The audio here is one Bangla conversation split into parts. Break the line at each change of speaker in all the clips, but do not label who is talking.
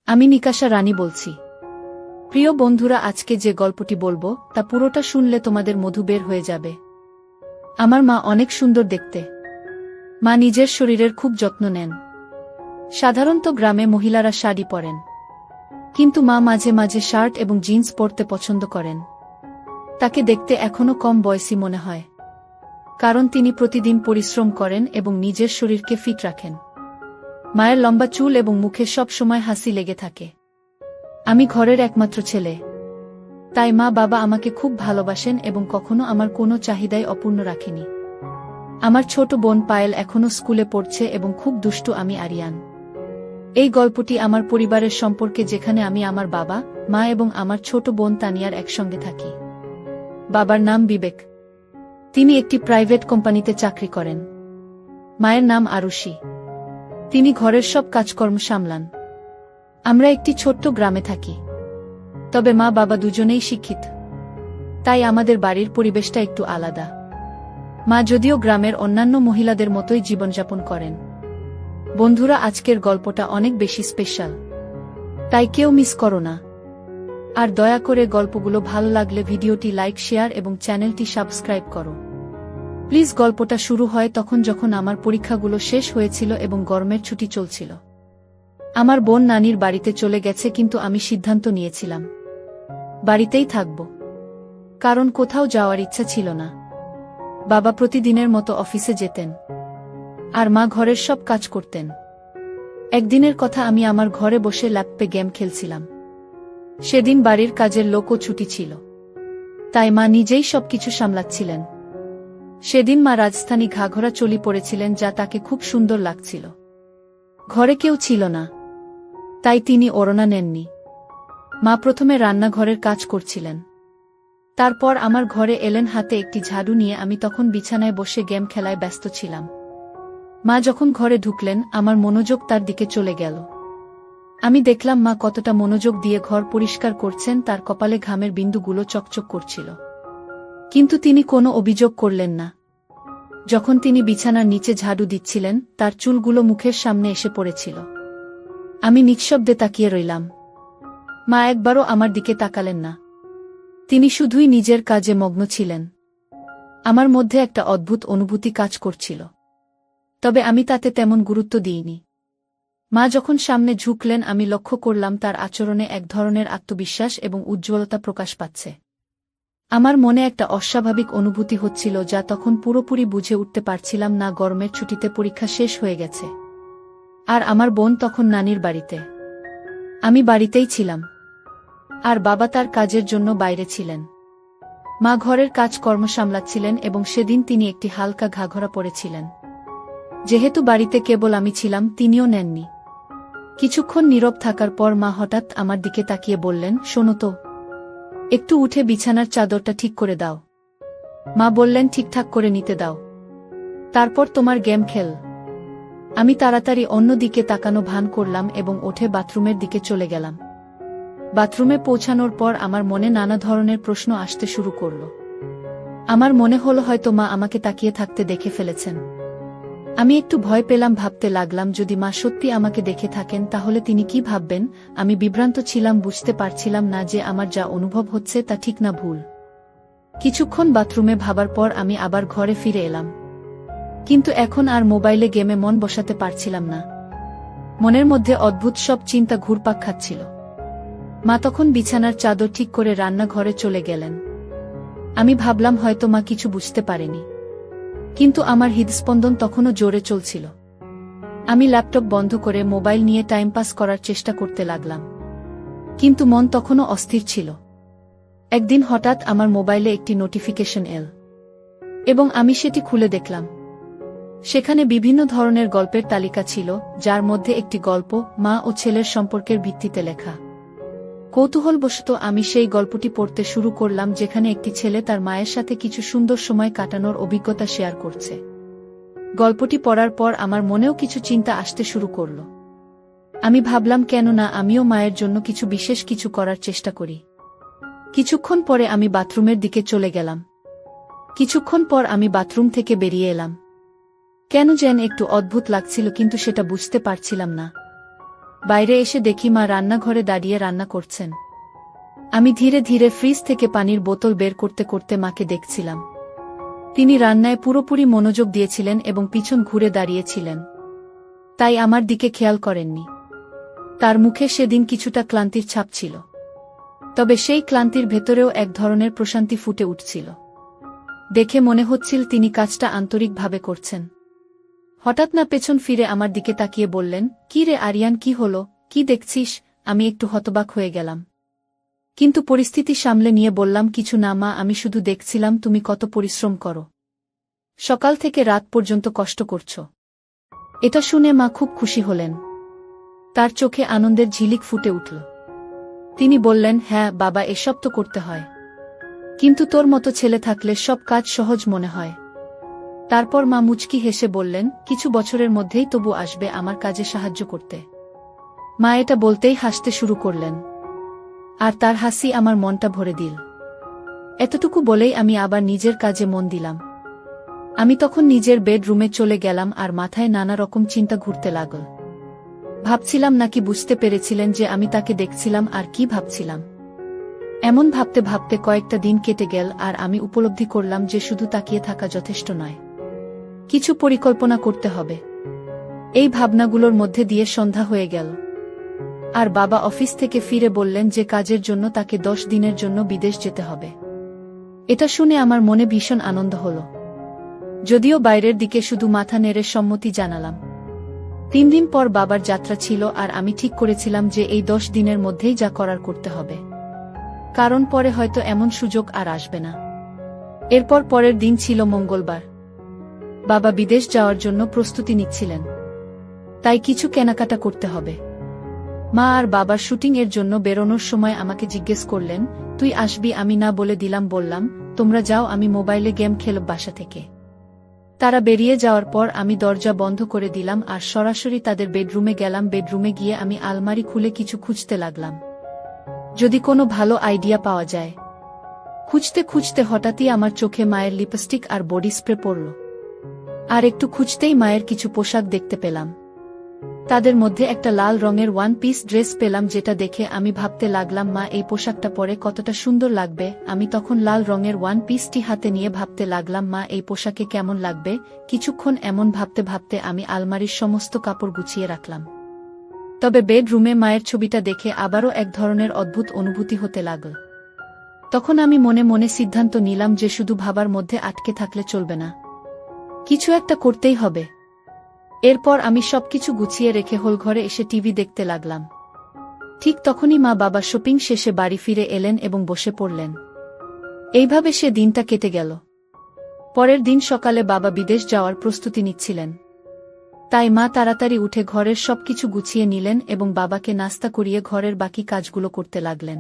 আমি নিকাশা রানী বলছি। প্রিয় বন্ধুরা, আজকে যে গল্পটি বলবো তা পুরোটা শুনলে তোমাদের মধু বের হয়ে যাবে। আমার মা অনেক সুন্দর দেখতে। মা নিজের শরীরের খুব যত্ন নেন। সাধারণত গ্রামে মহিলারা শাড়ি পরেন, কিন্তু মা মাঝে মাঝে শার্ট এবং জিন্স পরতে পছন্দ করেন। তাকে দেখতে এখনো কম বয়সী মনে হয়, কারণ তিনি প্রতিদিন পরিশ্রম করেন এবং নিজের শরীরকে ফিট রাখেন। মায়ের লম্বা চুল এবং মুখে সব সময় হাসি লেগে থাকে। আমি ঘরের একমাত্র ছেলে, তাই মা বাবা আমাকে খুব ভালোবাসেন এবং কখনো আমার কোনো চাহিদাই অপূর্ণ রাখেনি। আমার ছোট বোন পায়েল এখনো স্কুলে পড়ছে এবং খুব দুষ্টু। আমি আরিয়ান। এই গল্পটি আমার পরিবারের সম্পর্কে, যেখানে আমি আমার বাবা, মা এবং আমার ছোট বোন তানিয়ার একসঙ্গে থাকি। বাবার নাম বিবেক। তিনি একটি প্রাইভেট কোম্পানিতে চাকরি করেন। মায়ের নাম আরুষি। তিনি ঘরের সব কাজকর্ম সামলান। আমরা একটি ছোট্ট গ্রামে থাকি, তবে মা বাবা দুজনেই শিক্ষিত, তাই আমাদের বাড়ির পরিবেশটা একটু আলাদা। মা যদিও গ্রামের অন্যান্য মহিলাদের মতোই জীবনযাপন করেন। বন্ধুরা, আজকের গল্পটা অনেক বেশি স্পেশাল, তাই কেউ মিস করো না। আর দয়া করে গল্পগুলো ভালো লাগলে ভিডিওটি লাইক, শেয়ার এবং চ্যানেলটি সাবস্ক্রাইব করো প্লিজ। গল্পটা শুরু হয় তখন যখন আমার পরীক্ষাগুলো শেষ হয়েছিল এবং গরমের ছুটি চলছিল। আমার বোন নানির বাড়িতে চলে গেছে, কিন্তু আমি সিদ্ধান্ত নিয়েছিলাম বাড়িতেই থাকব, কারণ কোথাও যাওয়ার ইচ্ছা ছিল না। বাবা প্রতিদিনের মতো অফিসে যেতেন, আর মা ঘরের সব কাজ করতেন। একদিনের কথা, আমি আমার ঘরে বসে ল্যাপটপে গেম খেলছিলাম। সেদিন বাড়ির কাজের লোকও ছুটি ছিল, তাই মা নিজেই সবকিছু সামলাচ্ছিলেন। সেদিন মা রাজস্থানী ঘাঘরা চলি পরেছিলেন, যা তাকে খুব সুন্দর লাগছিল। ঘরে কেউ ছিল না, তাই তিনি ওড়না নেননি। মা প্রথমে রান্নাঘরের কাজ করছিলেন, তারপর আমার ঘরে এলেন হাতে একটি ঝাড়ু নিয়ে। আমি তখন বিছানায় বসে গেম খেলায় ব্যস্ত ছিলাম। মা যখন ঘরে ঢুকলেন, আমার মনোযোগ তার দিকে চলে গেল। আমি দেখলাম মা কতটা মনোযোগ দিয়ে ঘর পরিষ্কার করছেন। তার কপালে ঘামের বিন্দুগুলো চকচক করছিল, কিন্তু তিনি কোনো অভিযোগ করলেন না। যখন তিনি বিছানার নিচে ঝাড়ু দিচ্ছিলেন, তার চুলগুলো মুখের সামনে এসে পড়েছিল। আমি নিঃশব্দে তাকিয়ে রইলাম। মা একবারও আমার দিকে তাকালেন না। তিনি শুধুই নিজের কাজে মগ্ন ছিলেন। আমার মধ্যে একটা অদ্ভুত অনুভূতি কাজ করছিল, তবে আমি তাতে তেমন গুরুত্ব দিইনি। মা যখন সামনে ঝুঁকলেন, আমি লক্ষ্য করলাম তার আচরণে এক ধরনের আত্মবিশ্বাস এবং উজ্জ্বলতা প্রকাশ পাচ্ছে। আমার মনে একটা অস্বাভাবিক অনুভূতি হচ্ছিল, যা তখন পুরোপুরি বুঝে উঠতে পারছিলাম না। গরমের ছুটিতে পরীক্ষা শেষ হয়ে গেছে, আর আমার বোন তখন নানির বাড়িতে। আমি বাড়িতেই ছিলাম, আর বাবা তার কাজের জন্য বাইরে ছিলেন। মা ঘরের কাজকর্ম সামলাচ্ছিলেন এবং সেদিন তিনি একটি হালকা ঘাঘরা পরেছিলেন। যেহেতু বাড়িতে কেবল আমি ছিলাম, তিনিও নেননি। কিছুক্ষণ নীরব থাকার পর মা হঠাৎ আমার দিকে তাকিয়ে বললেন, শোনো তো, একটু উঠে বিছানার চাদরটা ঠিক করে দাও। মা বললেন, ঠিকঠাক করে নিতে দাও, তারপর তোমার গেম খেল। আমি তাড়াতাড়ি অন্য দিকে তাকানো ভান করলাম এবং উঠে বাথরুমের দিকে চলে গেলাম। বাথরুমে পৌঁছানোর পর আমার মনে নানা ধরনের প্রশ্ন আসতে শুরু করল। আমার মনে হলো হয়তো মা আমাকে তাকিয়ে থাকতে দেখে ফেলেছেন। আমি একটু ভয় পেলাম, ভাবতে লাগলাম যদি মা সত্যি আমাকে দেখে থাকেন তাহলে তিনি কি ভাববেন। আমি বিভ্রান্ত ছিলাম, বুঝতে পারছিলাম না যে আমার যা অনুভব হচ্ছে তা ঠিক না ভুল। কিছুক্ষণ বাথরুমে ভাবার পর আমি আবার ঘরে ফিরে এলাম, কিন্তু এখন আর মোবাইলে গেমে মন বসাতে পারছিলাম না। মনের মধ্যে অদ্ভুত সব চিন্তা ঘুরপাক খাচ্ছিল। মা তখন বিছানার চাদর ঠিক করে রান্নাঘরে চলে গেলেন। আমি ভাবলাম হয়তো মা কিছু বুঝতে পারেনি, কিন্তু আমার হৃদস্পন্দন তখনও জোরে চলছিল। আমি ল্যাপটপ বন্ধ করে মোবাইল নিয়ে টাইম পাস করার চেষ্টা করতে লাগলাম, কিন্তু মন তখনও অস্থির ছিল। একদিন হঠাৎ আমার মোবাইলে একটি নোটিফিকেশন এল এবং আমি সেটি খুলে দেখলাম। সেখানে বিভিন্ন ধরনের গল্পের তালিকা ছিল, যার মধ্যে একটি গল্প মা ও ছেলের সম্পর্কের ভিত্তিতে লেখা। কৌতূহলবশত আমি সেই গল্পটি পড়তে শুরু করলাম, যেখানে একটি ছেলে তার মায়ের সাথে কিছু সুন্দর সময় কাটানোর অভিজ্ঞতা শেয়ার করছে। গল্পটি পড়ার পর আমার মনেও কিছু চিন্তা আসতে শুরু করল। আমি ভাবলাম, কেন না আমিও মায়ের জন্য কিছু বিশেষ কিছু করার চেষ্টা করি। কিছুক্ষণ পরে আমি বাথরুমের দিকে চলে গেলাম। কিছুক্ষণ পর আমি বাথরুম থেকে বেরিয়ে এলাম। কেন যেন একটু অদ্ভুত লাগছিল, কিন্তু সেটা বুঝতে পারছিলাম না। বাইরে এসে দেখি মা রান্নাঘরে দাঁড়িয়ে রান্না করছেন। আমি ধীরে ধীরে ফ্রিজ থেকে পানির বোতল বের করতে করতে মাকে দেখছিলাম। তিনি রান্নায় পুরোপুরি মনোযোগ দিয়েছিলেন এবং পিছন ঘুরে দাঁড়িয়েছিলেন, তাই আমার দিকে খেয়াল করেননি। তার মুখে সেদিন কিছুটা ক্লান্তির ছাপ ছিল, তবে সেই ক্লান্তির ভেতরেও এক ধরনের প্রশান্তি ফুটে উঠছিল। দেখে মনে হচ্ছিল তিনি কাজটা আন্তরিকভাবে করছেন। হঠাৎ না পেছন ফিরে আমার দিকে তাকিয়ে বললেন, "কি রে আরিয়ান, কি হলো, কি দেখছিস?" আমি একটু হতবাক হয়ে গেলাম, কিন্তু পরিস্থিতি সামলে নিয়ে বললাম, "কিছু না মা, আমি শুধু দেখছিলাম তুমি কত পরিশ্রম করো, সকাল থেকে রাত পর্যন্ত কষ্ট করছো।" এটা শুনে মা খুব খুশি হলেন। তার চোখে আনন্দের ঝিলিক ফুটে উঠল। তিনি বললেন, "হ্যাঁ বাবা, এসব তো করতে হয়, কিন্তু তোর মতো ছেলে থাকলে সব কাজ সহজ মনে হয়।" তারপর মা মুচকি হেসে বললেন, "কিছু বছরের মধ্যেই তবু আসবে আমার কাজে সাহায্য করতে।" মা এটা বলতেই হাসতে শুরু করলেন, আর তার হাসি আমার মনটা ভরে দিল। এতটুকু বলেই আমি আবার নিজের কাজে মন দিলাম। আমি তখন নিজের বেডরুমে চলে গেলাম আর মাথায় নানা রকম চিন্তা ঘুরতে লাগল। ভাবছিলাম নাকি বুঝতে পেরেছিলেন যে আমি তাকে দেখছিলাম আর কি ভাবছিলাম। এমন ভাবতে ভাবতে কয়েকটা দিন কেটে গেল আর আমি উপলব্ধি করলাম যে শুধু তাকিয়ে থাকা যথেষ্ট নয়, কিছু পরিকল্পনা করতে হবে। এই ভাবনাগুলোর মধ্যে দিয়ে সন্ধ্যা হয়ে গেল, আর বাবা অফিস থেকে ফিরে বললেন যে কাজের জন্য তাকে 10 দিনের জন্য বিদেশ যেতে হবে। এটা শুনে আমার মনে ভীষণ আনন্দ হল, যদিও বাইরের দিকে শুধু মাথা নেড়ে সম্মতি জানালাম। 3 দিন পর বাবার যাত্রা ছিল আর আমি ঠিক করেছিলাম যে এই 10 দিনের মধ্যেই যা করার করতে হবে, কারণ পরে হয়তো এমন সুযোগ আর আসবে না। এরপর পরের দিন ছিল মঙ্গলবার। বাবা বিদেশ যাওয়ার জন্য প্রস্তুতি নিচ্ছিলেন, তাই কিছু কেনাকাটা করতে হবে। মা আর বাবার শুটিং এর জন্য বেরোনোর সময় আমাকে জিজ্ঞেস করলেন, "তুই আসবি?" আমি না বলে দিলাম, বললাম, "তোমরা যাও, আমি মোবাইলে গেম খেলব বাসা থেকে।" তারা বেরিয়ে যাওয়ার পর আমি দরজা বন্ধ করে দিলাম আর সরাসরি তাদের বেডরুমে গেলাম। বেডরুমে গিয়ে আমি আলমারি খুলে কিছু খুঁজতে লাগলাম, যদি কোনো ভালো আইডিয়া পাওয়া যায়। খুঁজতে খুঁজতে হঠাৎই আমার চোখে মায়ের লিপস্টিক আর বডি স্প্রে পড়ল, আর একটু খুঁজতেই মায়ের কিছু পোশাক দেখতে পেলাম। তাদের মধ্যে একটা লাল রঙের 1 পিস ড্রেস পেলাম, যেটা দেখে আমি ভাবতে লাগলাম মা এই পোশাকটা পরে কতটা সুন্দর লাগবে। আমি তখন লাল রঙের 1 পিসটি হাতে নিয়ে ভাবতে লাগলাম মা এই পোশাকে কেমন লাগবে। কিছুক্ষণ এমন ভাবতে ভাবতে আমি আলমারির সমস্ত কাপড় গুছিয়ে রাখলাম। তবে বেডরুমে মায়ের ছবিটা দেখে আবারও এক ধরনের অদ্ভুত অনুভূতি হতে লাগল। তখন আমি মনে মনে সিদ্ধান্ত নিলাম যে শুধু ভাবার মধ্যে আটকে থাকলে চলবে না, কিছু একটা করতেই হবে। এরপর আমি সবকিছু গুছিয়ে রেখে হলঘরে এসে টিভি দেখতে লাগলাম। ঠিক তখনই মা বাবা শপিং শেষে বাড়ি ফিরে এলেন এবং বসে পড়লেন। এইভাবে সে দিনটা কেটে গেল। পরের দিন সকালে বাবা বিদেশ যাওয়ার প্রস্তুতি নিচ্ছিলেন, তাই মা তাড়াতাড়ি উঠে ঘরের সবকিছু গুছিয়ে নিলেন এবং বাবাকে নাস্তা করিয়ে ঘরের বাকি কাজগুলো করতে লাগলেন।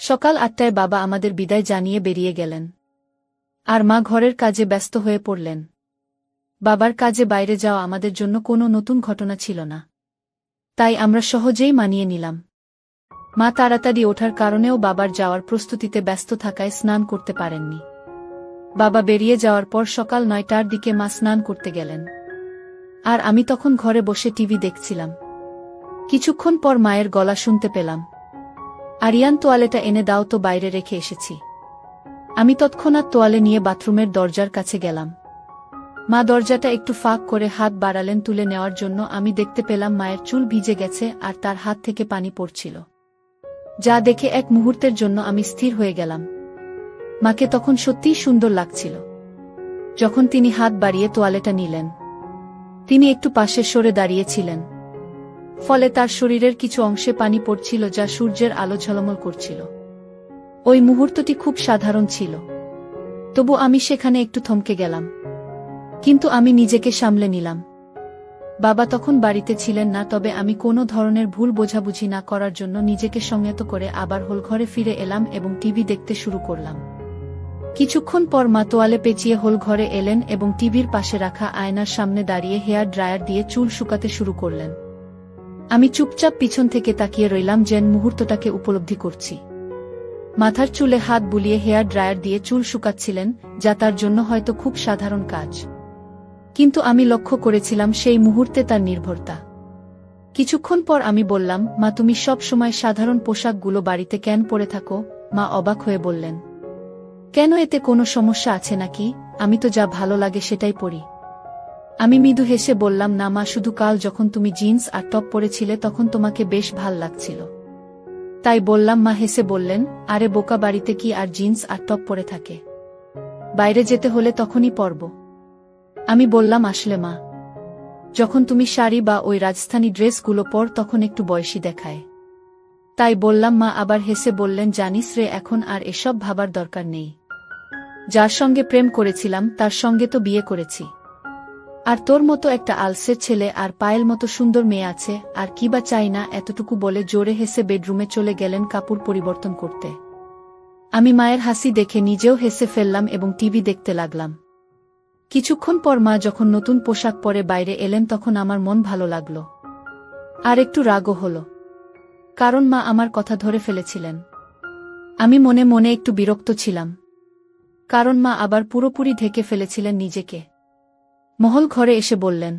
সকাল 8টায় বাবা আমাদের বিদায় জানিয়ে বেরিয়ে গেলেন, আর মা ঘরের কাজে ব্যস্ত হয়ে পড়লেন। বাবার কাজে বাইরে যাওয়া আমাদের জন্য কোনো নতুন ঘটনা ছিল না, তাই আমরা সহজেই মানিয়ে নিলাম। মা তাড়াতাড়ি ওঠার কারণেও বাবার যাওয়ার প্রস্তুতিতে ব্যস্ত থাকায় স্নান করতে পারেননি। বাবা বেরিয়ে যাওয়ার পর সকাল 9টার দিকে মা স্নান করতে গেলেন, আর আমি তখন ঘরে বসে টিভি দেখছিলাম। কিছুক্ষণ পর মায়ের গলা শুনতে পেলাম, "আরিয়ান, তোয়ালেটা এনে দাও তো, বাইরে রেখে এসেছি।" আমি তৎক্ষণাৎ তোয়ালে নিয়ে বাথরুমের দরজার কাছে গেলাম। মা দরজাটা একটু ফাঁক করে হাত বাড়ালেন তুলে নেওয়ার জন্য। আমি দেখতে পেলাম মায়ের চুল ভিজে গেছে আর তার হাত থেকে পানি পড়ছিল, যা দেখে এক মুহূর্তের জন্য আমি স্থির হয়ে গেলাম। মাকে তখন সত্যিই সুন্দর লাগছিল। যখন তিনি হাত বাড়িয়ে তোয়ালেটা নিলেন, তিনি একটু পাশে সরে দাঁড়িয়েছিলেন, ফলে তার শরীরের কিছু অংশে পানি পড়ছিল যা সূর্যের আলো ঝলমল করছিল। ওই মুহূর্তটি খুব সাধারণ ছিল, তবু আমি সেখানে একটু থমকে গেলাম, কিন্তু আমি নিজেকে সামলে নিলাম। বাবা তখন বাড়িতে ছিলেন না, তবে আমি কোনো ধরনের ভুল বোঝাবুঝি না করার জন্য নিজেকে সংযত করে আবার হলঘরে ফিরে এলাম এবং টিভি দেখতে শুরু করলাম। কিছুক্ষণ পর মা তোয়ালে পেঁচিয়ে হলঘরে এলেন এবং টিভির পাশে রাখা আয়নার সামনে দাঁড়িয়ে হেয়ার ড্রায়ার দিয়ে চুল শুকাতে শুরু করলেন। আমি চুপচাপ পিছন থেকে তাকিয়ে রইলাম, যেন মুহূর্তটাকে উপলব্ধি করছি। মাথার চুলে হাত বুলিয়ে হেয়ার ড্রায়ার দিয়ে চুল শুকাচ্ছিলেন, যা তার জন্য হয়তো খুব সাধারণ কাজ, কিন্তু আমি লক্ষ্য করেছিলাম সেই মুহূর্তে তার নির্ভরতা। কিছুক্ষণ পর আমি বললাম, মা তুমি সব সময় সাধারণ পোশাকগুলো বাড়িতে কেন পরে থাকো? মা অবাক হয়ে বললেন, কেন, এতে কোনো সমস্যা আছে নাকি? আমি তো যা ভালো লাগে সেটাই পরি। আমি মৃদু হেসে বললাম, না মা, শুধু কাল যখন তুমি জিন্স আর টপ পরেছিলে তখন তোমাকে বেশ ভাল লাগছিল, তাই বললাম। মা হেসে বললেন, আরে বোকা, বাড়িতে কি আর জিন্স আর টপ পরে থাকে? বাইরে যেতে হলে তখনই পরব। আমি বললাম, আসলে মা, যখন তুমি শাড়ি বা ওই রাজস্থানী ড্রেসগুলো পর তখন একটু বয়সী দেখায়, তাই বললাম। মা আবার হেসে বললেন, জানিস রে, এখন আর এসব ভাবার দরকার নেই। যার সঙ্গে প্রেম করেছিলাম তার সঙ্গে তো বিয়ে করেছি, আর তোর মতো একটা আলসের ছেলে আর পায়েল মতো সুন্দর মেয়ে আছে, আর কি বা চাই না? এতটুকু বলে জোরে হেসে বেডরুমে চলে গেলেন কাপড় পরিবর্তন করতে। আমি মায়ের হাসি দেখে নিজেও হেসে ফেললাম এবং টিভি দেখতে লাগলাম। কিছুক্ষণ পর মা যখন নতুন পোশাক পরে বাইরে এলেন তখন আমার মন ভালো লাগল, আর একটু রাগও হল, কারণ মা আমার কথা ধরে ফেলেছিলেন। আমি মনে মনে একটু বিরক্ত ছিলাম, কারণ মা আবার পুরোপুরি ঢেকে ফেলেছিলেন নিজেকে। মহল ঘরে এসে বললেন,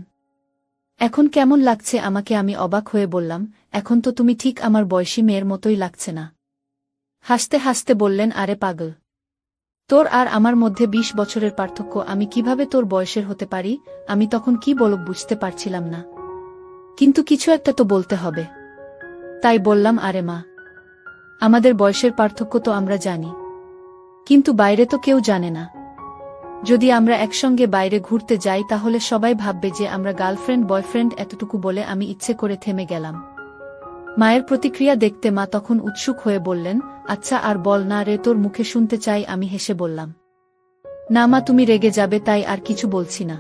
এখন কেমন লাগছে আমাকে? আমি অবাক হয়ে বললাম, এখন তো তুমি ঠিক আমার বয়সী মেয়ের মতোই লাগছে না। হাসতে হাসতে বললেন, আরে পাগল, তোর আর আমার মধ্যে 20 বছরের পার্থক্য, আমি কিভাবে তোর বয়সের হতে পারি? আমি তখন কি বলব বুঝতে পারছিলাম না, কিন্তু কিছু একটা তো বলতে হবে, তাই বললাম, আরে মা, আমাদের বয়সের পার্থক্য তো আমরা জানি, কিন্তু বাইরে তো কেউ জানে না। যদি আমরা একসঙ্গে বাইরে ঘুরতে যাই তাহলে সবাই ভাববে যে আমরা গার্লফ্রেন্ড বয়ফ্রেন্ড। এতটুকু বলে আমি ইচ্ছে করে থেমে গেলাম। মায়ের প্রতিক্রিয়া দেখতে মা তখন উৎসুক হয়ে বললেন, আচ্ছা আর বল না রে, তোর মুখে শুনতে চাই। আমি হেসে বললাম, না মা, তুমি রেগে যাবে তাই আর কিছু বলছি না।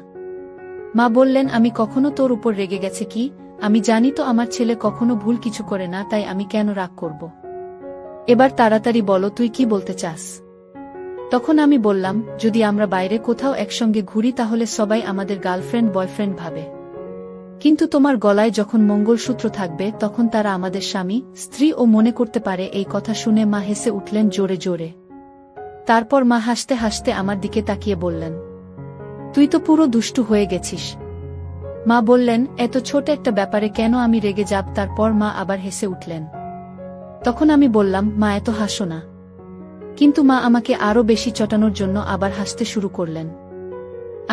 মা বললেন, আমি কখনো তোর উপর রেগে গেছে কি? আমি জানি তো আমার ছেলে কখনো ভুল কিছু করে না, তাই আমি কেন রাগ করব? এবার তাড়াতাড়ি বলো, তুই কি বলতে চাস? তখন আমি বললাম, যদি আমরা বাইরে কোথাও একসঙ্গে ঘুরি তাহলে সবাই আমাদের গার্লফ্রেন্ড বয়ফ্রেন্ড ভাবে, কিন্তু তোমার গলায় যখন মঙ্গলসূত্র থাকবে তখন তারা আমাদের স্বামী স্ত্রী ও মনে করতে পারে। এই কথা শুনে মা হেসে উঠলেন জোরে জোরে। তারপর মা হাসতে হাসতে আমার দিকে তাকিয়ে বললেন, তুই তো পুরো দুষ্টু হয়ে গেছিস। মা বললেন, এত ছোট একটা ব্যাপারে কেন আমি রেগে যাব? তারপর মা আবার হেসে উঠলেন। তখন আমি বললাম, মা এত হাসো না। কিন্তু মা আমাকে আরো বেশি চটানোর জন্য আবার হাসতে শুরু করলেন।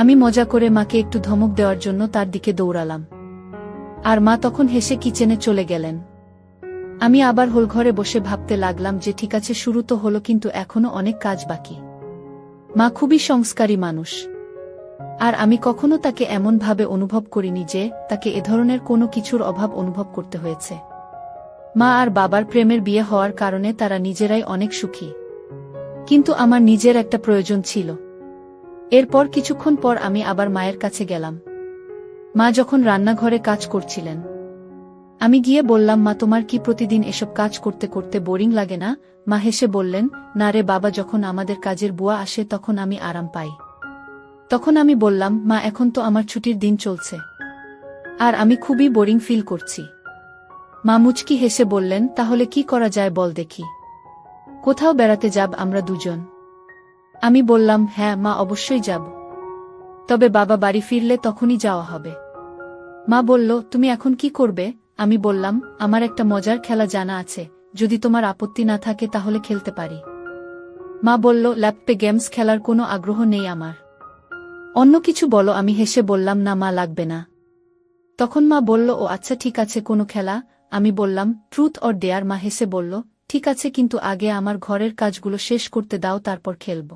আমি মজা করে মাকে একটু ধমক দেওয়ার জন্য তার দিকে দৌড়ালাম, আর মা তখন হেসে কিচেনে চলে গেলেন। আমি আবার হোলঘরে বসে ভাবতে লাগলাম যে ঠিক আছে, শুরু তো হলো, কিন্তু এখনো অনেক কাজ বাকি। মা খুবই সংস্কারী মানুষ, আর আমি কখনো তাকে এমনভাবে অনুভব করিনি যে তাকে এ ধরনের কোনো কিছুর অভাব অনুভব করতে হয়েছে। মা আর বাবার প্রেমের বিয়ে হওয়ার কারণে তারা নিজেরাই অনেক সুখী, কিন্তু আমার নিজের একটা প্রয়োজন ছিল। এরপর কিছুক্ষণ পর আমি আবার মায়ের কাছে গেলাম। মা যখন রান্নাঘরে কাজ করছিলেন, আমি গিয়ে বললাম, মা, তোমার কি প্রতিদিন এসব কাজ করতে করতে বোরিং লাগে না? মা হেসে বললেন, না রে বাবা, যখন আমাদের কাজের বুয়া আসে তখন আমি আরাম পাই। তখন আমি বললাম, মা, এখন তো আমার ছুটির দিন চলছে, আর আমি খুবই বোরিং ফিল করছি। মা মুচকি হেসে বললেন, তাহলে কি করা যায় বল দেখি? কোথাও বেড়াতে যাব আমরা দুজন? আমি বললাম, হ্যাঁ মা, অবশ্যই যাব, তবে বাবা বাড়ি ফিরলে তখনই যাওয়া হবে। মা বলল, তুমি এখন কি করবে? আমি বললাম, আমার একটা মজার খেলা জানা আছে, যদি তোমার আপত্তি না থাকে তাহলে খেলতে পারি। মা বলল, ল্যাপটপে গেমস খেলার কোনো আগ্রহ নেই আমার, অন্য কিছু বলো। আমি হেসে বললাম, না মা, লাগবে না। তখন মা বলল, ও আচ্ছা ঠিক আছে, কোনো খেলা? আমি বললাম, ট্রুথ অর ডেয়ার। মা হেসে বলল, ঠিক আছে, কিন্তু আগে আমার ঘরের কাজগুলো শেষ করতে দাও, তারপর খেলব।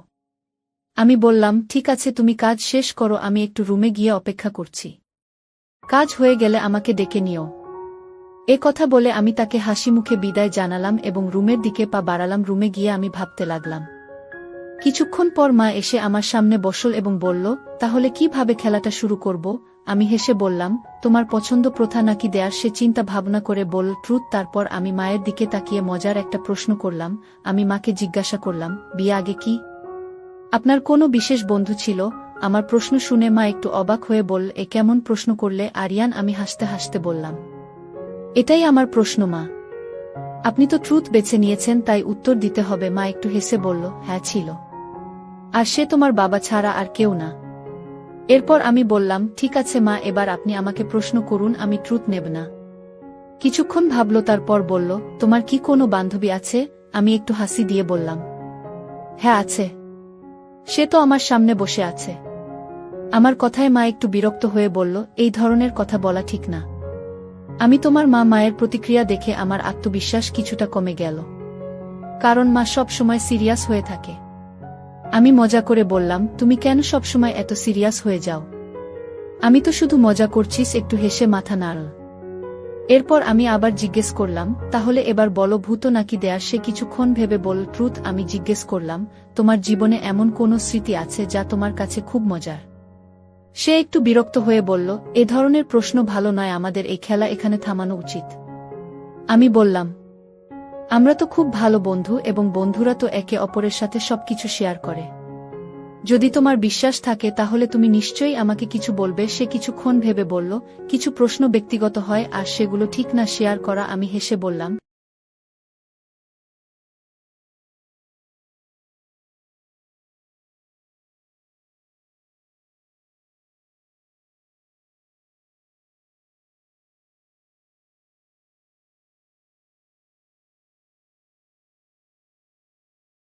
আমি বললাম, ঠিক আছে, তুমি কাজ শেষ করো, আমি একটু রুমে গিয়ে অপেক্ষা করছি, কাজ হয়ে গেলে আমাকে ডেকে নিও। এ কথা বলে আমি তাকে হাসি মুখে বিদায় জানালাম এবং রুমের দিকে পা বাড়ালাম। রুমে গিয়ে আমি ভাবতে লাগলাম। কিছুক্ষণ পর মা এসে আমার সামনে বসল এবং বলল, তাহলে কিভাবে খেলাটা শুরু করব? আমি হেসে বললাম, তোমার পছন্দ প্রথা নাকি দেয়ার? সে চিন্তা ভাবনা করে বলল, ট্রুথ। তারপর আমি মায়ের দিকে তাকিয়ে মজার একটা প্রশ্ন করলাম। আমি মাকে জিজ্ঞাসা করলাম, বিয়ে আগে কি আপনার কোনো বিশেষ বন্ধু ছিল? আমার প্রশ্ন শুনে মা একটু অবাক হয়ে বলল, এ কেমন প্রশ্ন করলে আরিয়ান? আমি হাসতে হাসতে বললাম, এটাই আমার প্রশ্ন মা, আপনি তো ট্রুথ বেছে নিয়েছেন, তাই উত্তর দিতে হবে। মা একটু হেসে বলল, হ্যাঁ ছিল, আর সে তোমার বাবা ছাড়া আর কেউ না। এরপর আমি বললাম, ঠিক আছে মা, এবার আপনি আমাকে প্রশ্ন করুন, আমি ট্রুথ নেব না। কিছুক্ষণ ভাবল, তারপর বলল, তোমার কি কোনো বান্ধবী আছে? আমি একটু হাসি দিয়ে বললাম, হ্যাঁ আছে। সে তো আমার সামনে বসে আছে। আমার কথায় মা একটু বিরক্ত হয়ে বলল, এই ধরনের কথা বলা ঠিক না। আমি তোমার মা। মায়ের প্রতিক্রিয়া দেখে আমার আত্মবিশ্বাস কিছুটা কমে গেল, কারণ মা সব সময় সিরিয়াস হয়ে থাকে। আমি মজা করে বললাম, তুমি কেন সব সময় এত সিরিয়াস হয়ে যাও? আমি তো শুধু মজা করছিস। একটু হেসে মাথা নাড়ল। এরপর আমি আবার জিজ্ঞেস করলাম, তাহলে এবার বলো, ভূত নাকি দেয়ার? সে কিছুক্ষণ ভেবে বলল, ট্রুথ। আমি জিজ্ঞেস করলাম, তোমার জীবনে এমন কোনো স্মৃতি আছে যা তোমার কাছে খুব মজার? সে একটু বিরক্ত হয়ে বলল, এ ধরনের প্রশ্ন ভালো নয়, আমাদের এই খেলা এখানে থামানো উচিত। আমি বললাম, আমরা তো খুব ভালো বন্ধু, এবং বন্ধুরা তো একে অপরের সাথে সবকিছু শেয়ার করে। যদি তোমার বিশ্বাস থাকে তাহলে তুমি নিশ্চয়ই আমাকে কিছু বলবে। সে কিছুক্ষণ ভেবে বলল, কিছু প্রশ্ন ব্যক্তিগত হয় আর সেগুলো ঠিক না শেয়ার করা। আমি হেসে বললাম,